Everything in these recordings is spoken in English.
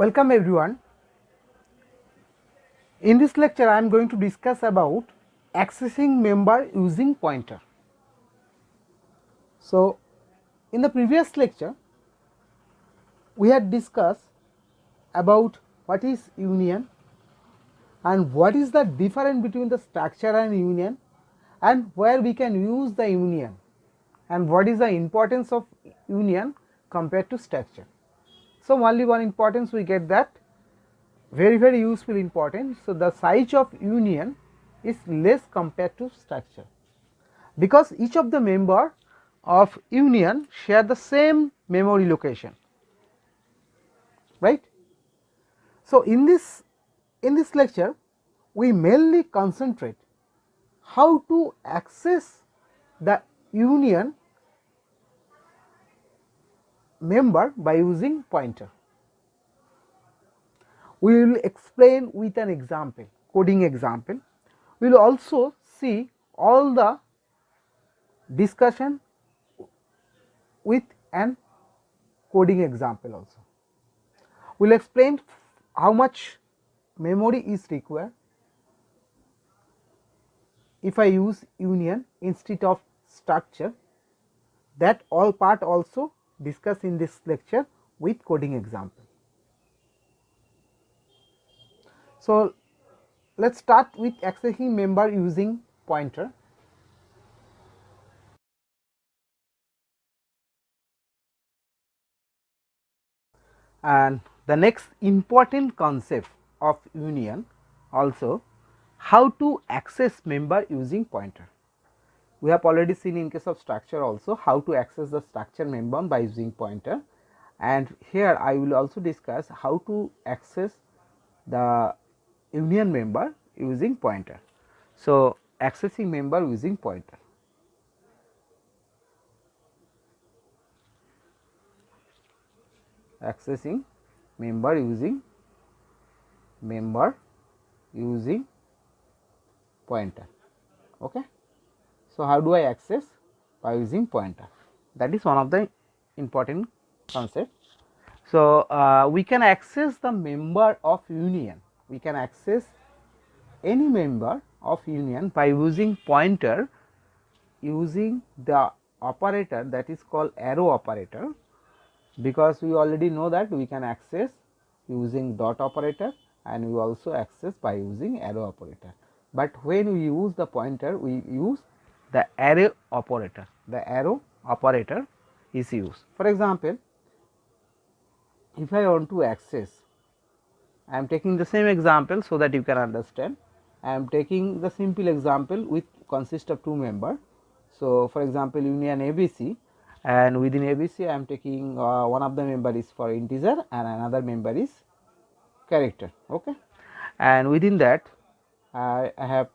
Welcome everyone. In this lecture I am going to discuss about accessing member using pointer. So in the previous lecture we had discussed about what is union and what is the difference between the structure and union and where we can use the union and what is the importance of union compared to structure. So only one importance we get, that very useful important. So the size of union is less compared to structure because each of the member of union share the same memory location, right. So in this lecture we mainly concentrate how to access the union member by using pointer. We will explain with an example, coding example. We will also see all the discussion with an coding example also. We will explain how much memory is required if I use union instead of structure. That all part also discussed in this lecture with coding example. So let us start with accessing member using pointer. And the next important concept of union also, how to access member using pointer. We have already seen in case of structure also how to access the structure member by using pointer, and here I will also discuss how to access the union member using pointer. So accessing member using pointer. Accessing member using pointer. Okay. So how do I access? By using pointer. That is one of the important concept. So we can access the member of union. We can access any member of union by using pointer, using the operator that is called arrow operator, because we already know that we can access using dot operator and we also access by using arrow operator. But when we use the pointer, we use the arrow operator. The arrow operator is used. For example, if I want to access, I am taking the same example so that you can understand. I am taking the simple example with consist of two member. So for example, union ABC, and within ABC I am taking one of the member is for integer and another member is character. Okay, and within that I have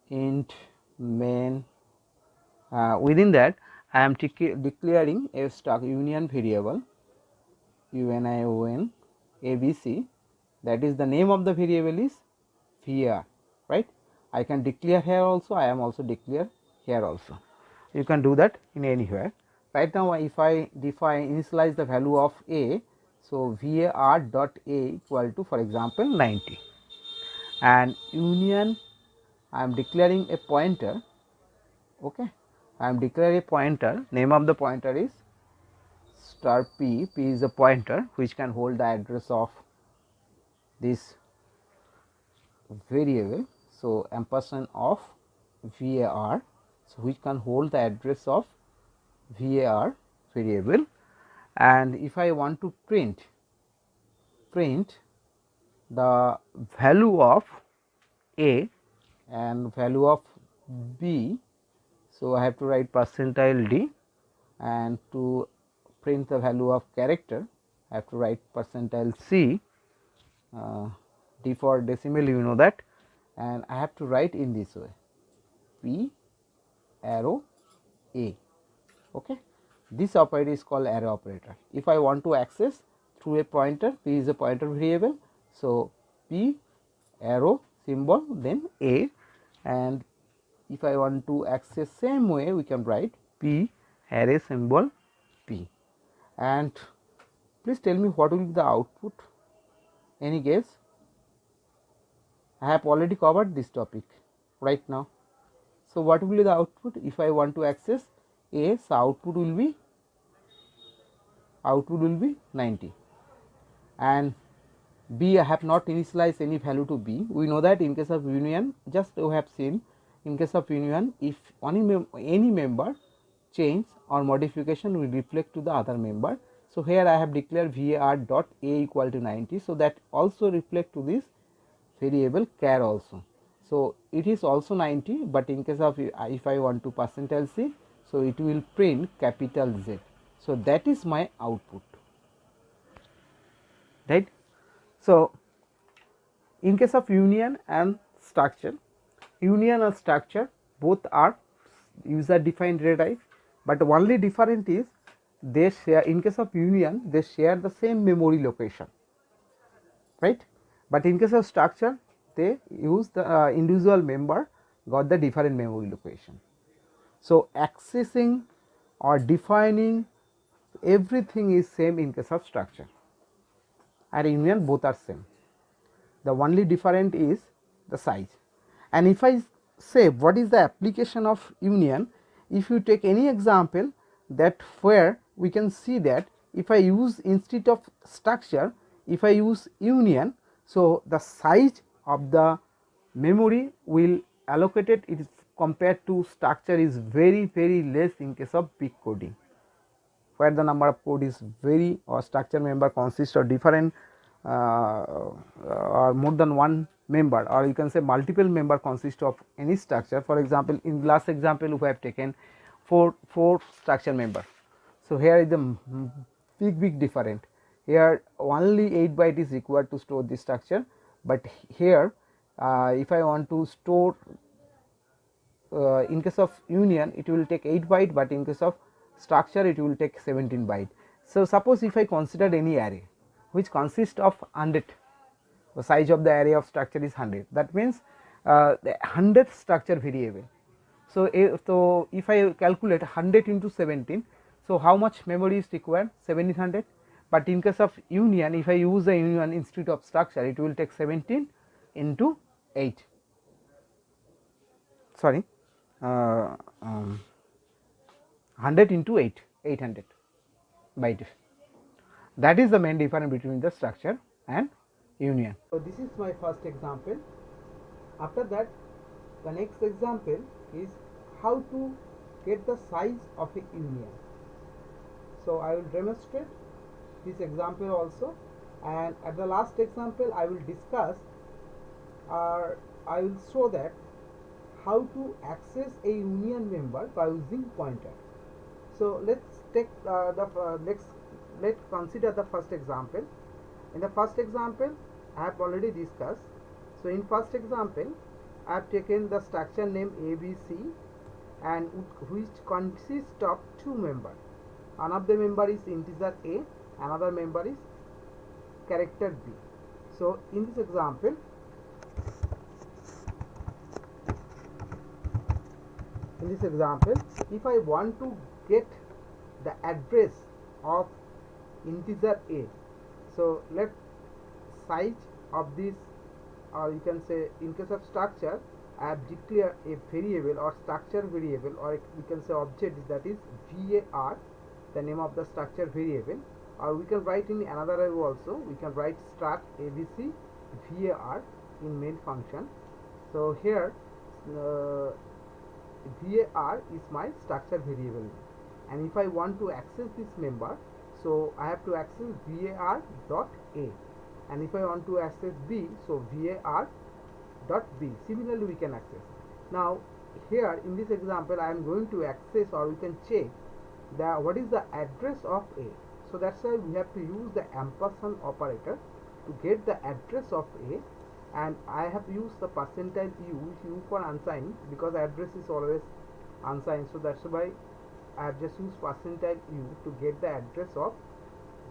int main. Within that I am declaring a stock union variable union ABC, that is the name of the variable is var, right. I can declare here also, I am also declare here also. You can do that in anywhere. Right now if I define initialize the value of a, so var dot a equal to, for example, 90, and union I am declaring a pointer. Okay, I am declaring a pointer, name of the pointer is star p. P is a pointer which can hold the address of this variable. So ampersand of var, so which can hold the address of var variable. And if I want to print the value of a and value of b, so I have to write percentile d, and to print the value of character I have to write percentile c, d for decimal, you know that, and I have to write in this way p arrow a. Okay, this operator is called arrow operator. If I want to access through a pointer, p is a pointer variable, so p arrow symbol then a, and if I want to access same way we can write p array symbol p, and Please tell me what will be the output. Any guess? I have already covered this topic right now. So what will be the output if I want to access A? So output will be 90, and B, I have not initialized any value to B. We know that in case of union, just we have seen in case of union, if any member change or modification will reflect to the other member. So here I have declared var dot A equal to 90. So that also reflect to this variable char also. So it is also 90, but in case of if I want to percentile C, so it will print capital Z. So that is my output, right. So in case of union and structure, both are user defined array type, but only different is they share, in case of union they share the same memory location, right, but in case of structure they use the individual member got the different memory location. So accessing or defining everything is same in case of structure, and union both are same. The only different is the size. And if I say what is the application of union, if you take any example that where we can see that if I use instead of structure, if I use union, so the size of the memory will allocated it is compared to structure is very less in case of big coding, where the number of code is very, or structure member consists of different or more than one member, or you can say multiple member consist of any structure. For example, in last example we have taken four structure member. So here is the big different. Here only 8 byte is required to store this structure, but here if I want to store in case of union it will take 8 byte, but in case of structure it will take 17 byte. So suppose if I consider any array which consists of 100, the size of the array of structure is 100, that means the 100th structure variable. So if I calculate 100 into 17, so how much memory is required? 1700. But in case of union, if I use the union instead of structure, it will take 17 into 8, sorry 100 into 8, 800 byte. That is the main difference between the structure and union. So this is my first example. After that, the next example is how to get the size of a union. So I will demonstrate this example also, and at the last example I will discuss or I will show that how to access a union member by using pointer. So let's take let's consider the first example. In the first example I have already discussed. So in first example I have taken the structure name ABC, and which consists of two members. One of the member is integer A, another member is character B. So in this example, if I want to get the address of integer A, so let size of this, or you can say in case of structure I have declared a variable or structure variable, or we can say object, that is var, the name of the structure variable, or we can write in another way also. We can write struct abc var in main function. So here var is my structure variable, and if I want to access this member, so I have to access var dot a, and if I want to access B, so var dot B. Similarly we can access. Now here in this example I am going to access, or we can check the what is the address of A. So that's why we have to use the ampersand operator to get the address of A, and I have used the percentile u for unsigned, because address is always unsigned. So that's why I have just used percentile u to get the address of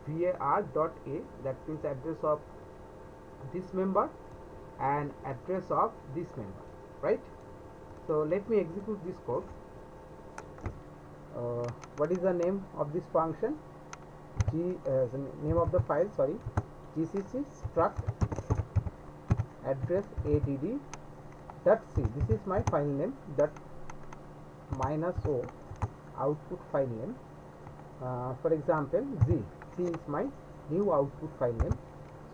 var dot A, that means address of this member and address of this member, right? So let me execute this code. What is the name of this function? the name of the file, sorry, gcc struct address add dot c. This is my file name, dot minus o output file name. For example, c is my new output file name.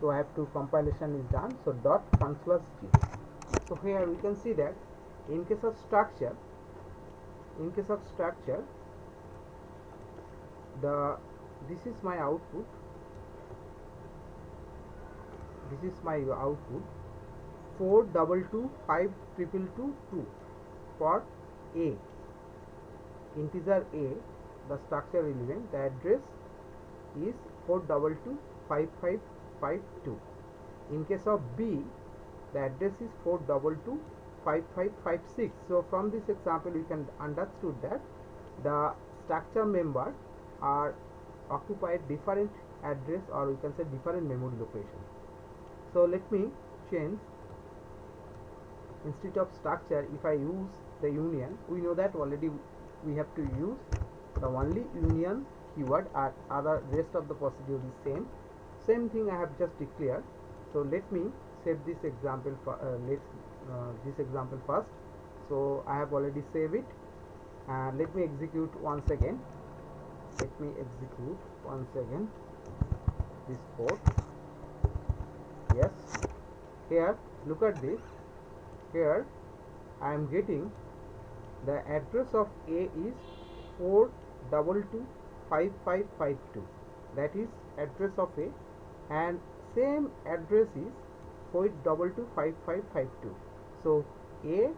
So I have to, compilation is done, so dot func+g. So here we can see that in case of structure, this is my output, 4225222 for a, integer a, the structure element, the address is 4225552. in case of b, the address is 4225556. so from this example we can understood that the structure member are occupied different address, or we can say different memory location. So let me change, instead of structure, if I use the union, we know that already we have to use the only union keyword, and other rest of the procedure is same thing I have just declared. So let me save this example for this example first. So I have already saved it, and let me execute once again. This code. Yes, here look at this. Here I am getting the address of a is 4225552. that is address of a, and same address is 4225552. so a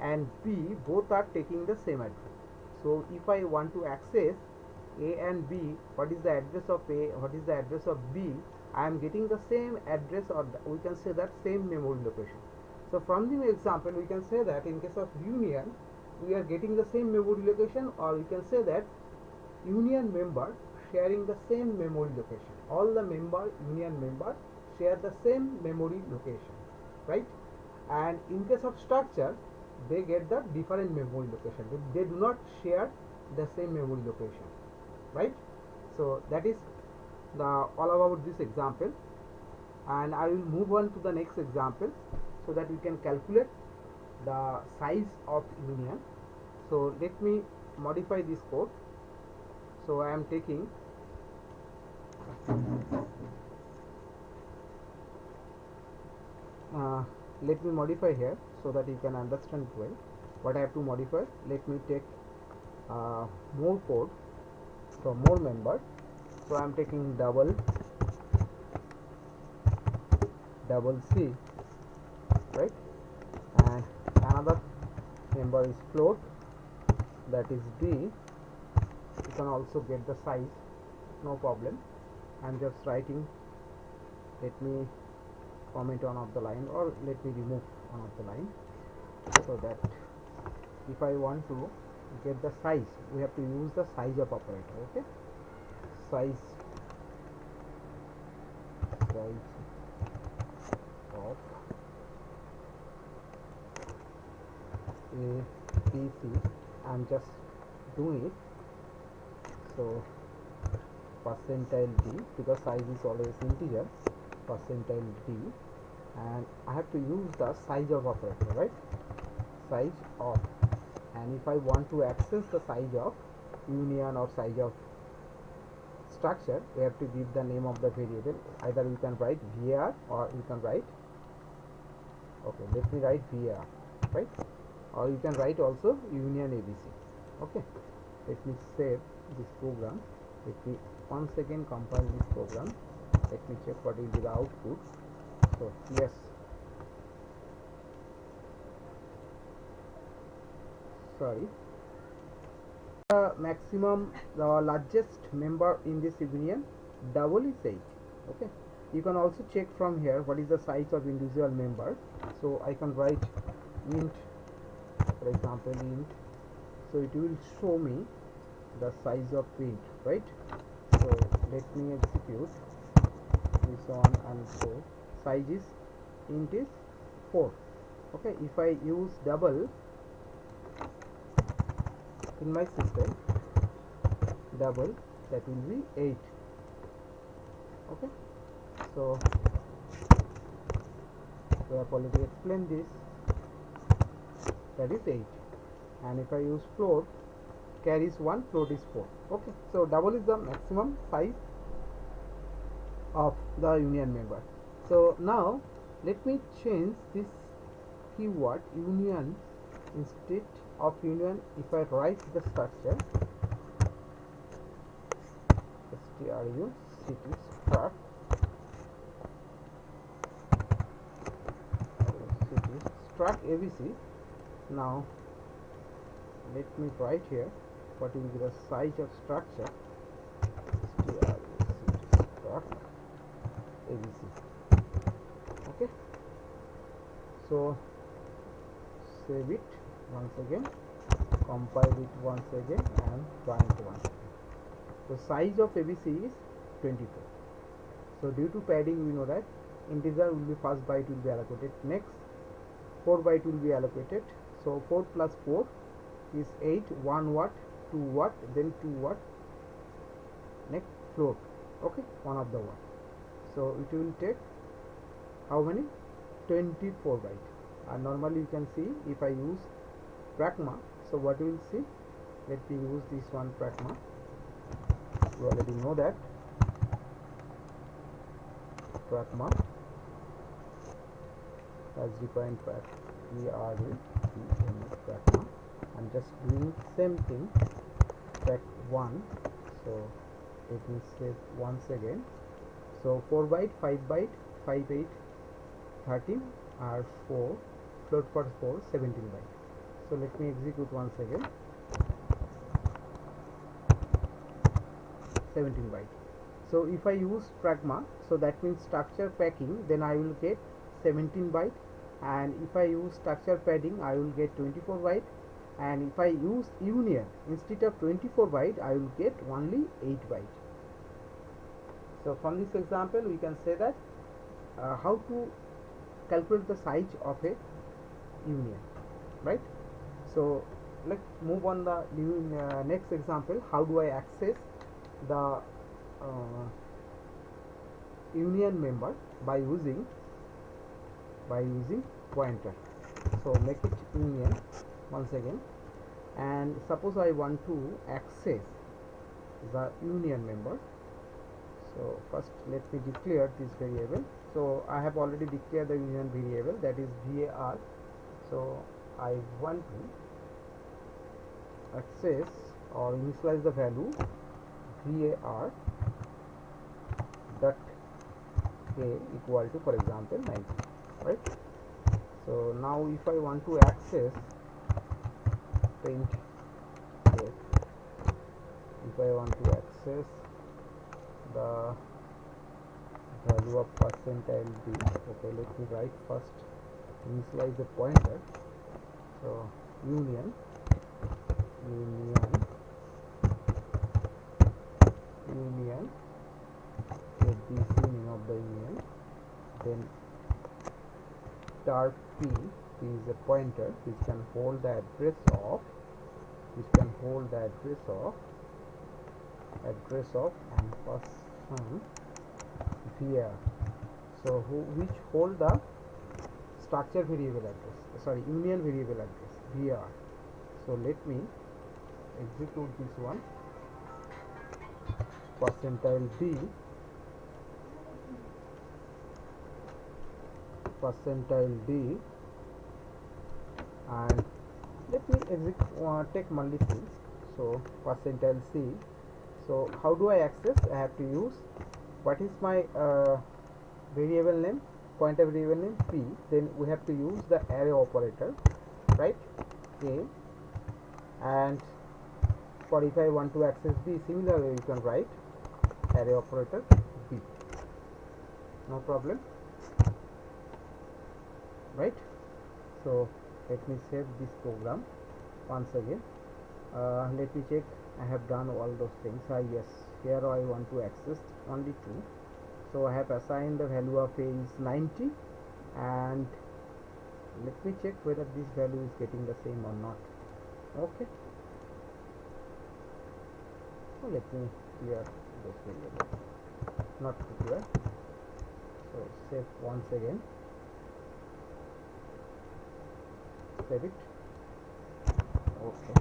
and b both are taking the same address. So if I want to access a and b, what is the address of a, what is the address of b, I am getting the same address, or we can say that same memory location. So from the example we can say that in case of union we are getting the same memory location, or we can say that union member sharing the same memory location. All the union member share the same memory location, right? And in case of structure, they get the different memory location. They do not share the same memory location, right? So that is the all about this example, and I will move on to the next example so that we can calculate the size of union. So let me modify this code. So I am taking let me modify here so that you can understand well what I have to modify. Let me take more code, so more member. So I am taking double C, right? And another member is float, that is D. You can also get the size, no problem. I am just writing, let me comment one of the line, or let me remove one of the line, so that if I want to get the size, we have to use the size of operator. Okay, size of a PC. I'm just doing it. So percentile D, because size is always integer, percentile D, and I have to use the size of operator, right? Size of, and if I want to access the size of union or size of structure, we have to give the name of the variable. Either you can write var, or you can write, okay, let me write var, right? Or you can write also union ABC. Okay, let me save this program. Let me once again compile this program. Let me check what will be the output. So yes, sorry, the maximum, the largest member in this union double is 8. Okay, you can also check from here what is the size of individual member. So I can write int, for example int, so it will show me the size of int, right? So let me execute this one, and so size is int is 4. Okay, if I use double in my system, double, that will be 8. Okay, so we have already explained this, that is 8, and if I use float, carries 1, float is 4. Okay, so double is the maximum size of the union member. So now let me change this keyword union. Instead of union, if I write the structure struct ABC. Now let me write here what will be the size of structure struct ABC. Okay, so save it once again, compile it once again, and run it once again. The size of ABC is 24. So due to padding, we know that integer will be first byte will be allocated, next 4 byte will be allocated. So 4 plus 4 is 8, 1 watt, 2 watt, then 2 watt, next float. Okay, one of the watt. So it will take how many? 24 byte. And normally you can see if I use pragma, so what you will see, let me use this one pragma. You already know that pragma as defined by pragma. I'm just doing same thing, prag 1. So let me save once again. So 4 byte, 5 byte, 5, 8, 13 are 4, float for 4, 17 byte. So let me execute once again, 17 byte. So if I use pragma, so that means structure packing, then I will get 17 byte, and if I use structure padding, I will get 24 byte, and if I use union, instead of 24 byte, I will get only 8 byte. So from this example, we can say that how to calculate the size of a union, right? So let's move on the next example. How do I access the union member by using pointer? So make it union once again, and suppose I want to access the union member. So first let me declare this variable. So I have already declared the union variable, that is var. So I want to access or initialize the value var dot a equal to, for example, 90, right? So now if I want to access print here, if I want to access the value of percentile d, okay, let me write first, initialize the pointer. So union ABC, name of the union, then tar p is a pointer which can hold the address of and person var. So which hold the structure variable address, sorry, union variable address var. So let me execute this one, percentile d, and let me take multiple. So percentile c. So how do I access? I have to use, what is my variable name, pointer variable name p, then we have to use the array operator, right, a, and for if I want to access b, similarly you can write array operator b, no problem, right? So let me save this program once again. Let me check I have done all those things. Yes, here I want to access only 2. So I have assigned the value of a is 90, and let me check whether this value is getting the same or not. Okay, so let me clear this variable. not required. So save once again, save it. Okay.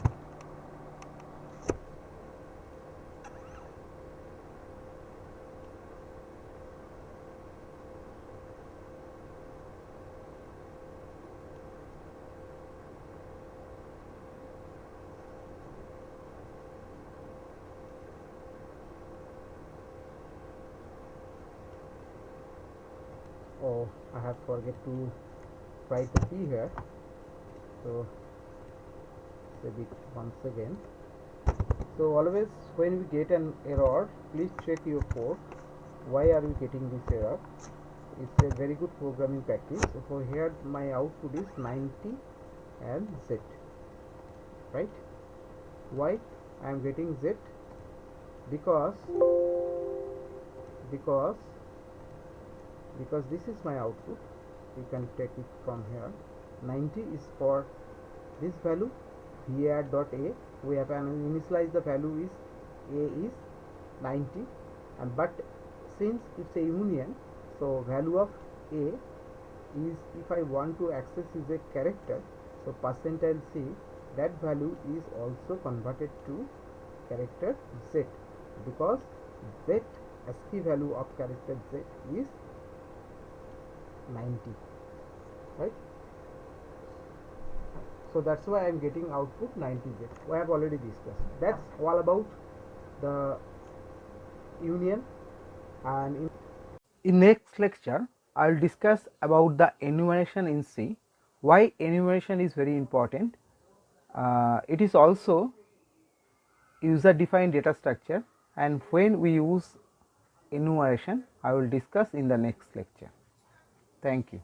Oh, I have forget to write the key here, so save it once again. So always when we get an error, please check your code. Why are we getting this error? It's a very good programming practice. So for here my output is 90 and Z, right? Why I am getting Z? Because because this is my output. You can take it from here. 90 is for this value var dot a. We have initialized the value is a is 90, and but since it's a union, so value of a is, if I want to access is a character, so percentile C, that value is also converted to character Z, because Z ASCII value of character Z is 90, right? So that's why I am getting output 90Z. We have already discussed. That's all about the union. And in next lecture I will discuss about the enumeration in C, why enumeration is very important. It is also user defined data structure, and when we use enumeration I will discuss in the next lecture. Thank you.